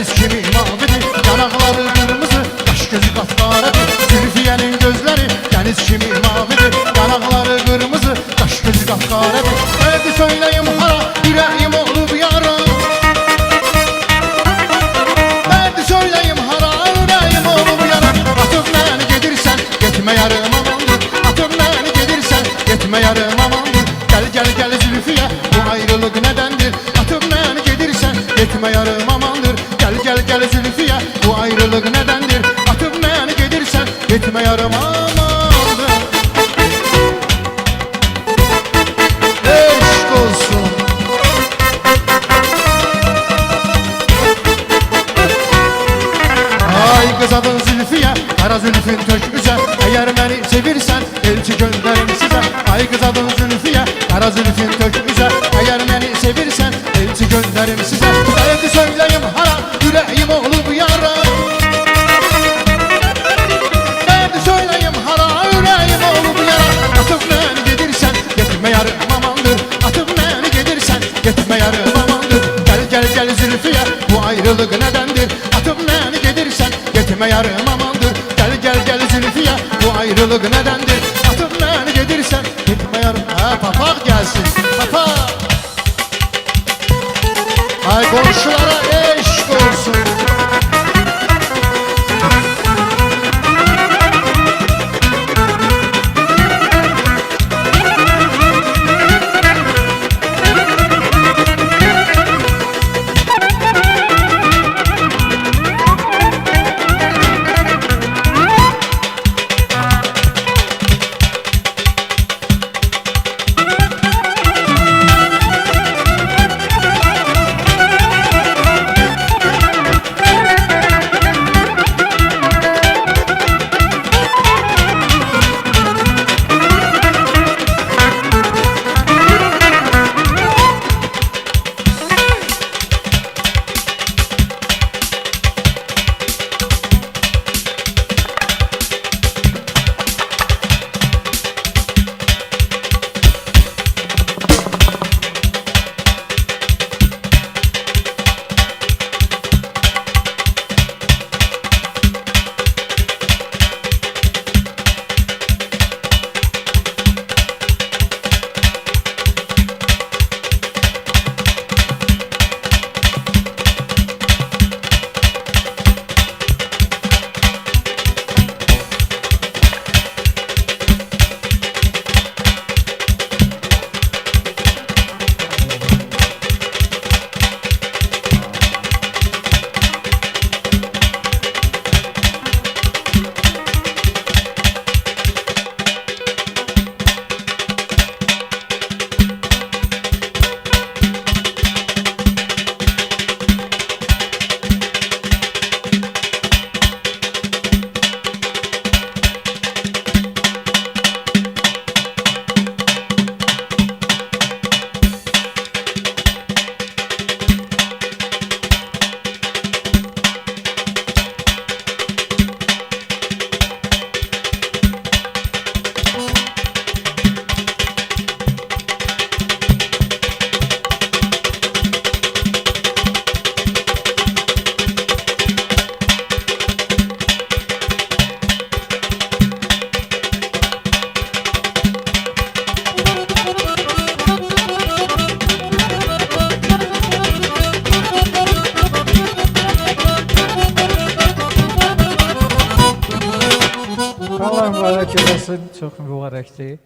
deniz kimi mavidir, yanakları kırmızı, kaş gözü kapkaradır. Zülfiye'nin gözleri deniz kimi mavidir, yanakları kırmızı, kaş gözü kapkaradır. Hadi söyleyeyim hara, yüreğim olup yara. Hadi söyleyeyim hara, yüreğim olup yara. Atıp beni gedirsen, gitme yarım amandır. Atıp beni gedirsen, gitme yarım amandır. Gel gel gel Zülfiye, bu ayrılık nedendir? Atıp beni gedirsen, gitme yarım amandır. Gel gel gel Zülfiye, bu ayrılık nedendir? Atıp beni gedirsen, gitme yarım amandır. Eşk olsun. Ay kız adın Zülfiye, kara zülfün tökmüze. Eğer beni sevirsen, elçi gönderim size. Ay kız adın Zülfiye, kara zülfün tökmüze. Eğer beni sevirsen, elçi gönderim size. Haydi söyleyeyim hara, yüreğim olup yara. Haydi söyleyeyim hara, yüreğim olup yara. Atıp beni gedirsen, gitme yarım amandır. Atıp beni gedirsen, gitme yarım amandır. Gel gel gel Zülfiye, bu ayrılık nedendir? Atıp beni gedirsen, gitme yarım amandır. Gel gel gel Zülfiye, bu ayrılık nedendir? Atıp beni gedirsen, gitme yarım. Ha papak gelsin, papak. Ay komşulara eşk olsun. Allah mübarək eləsin, çox mübarəkdir.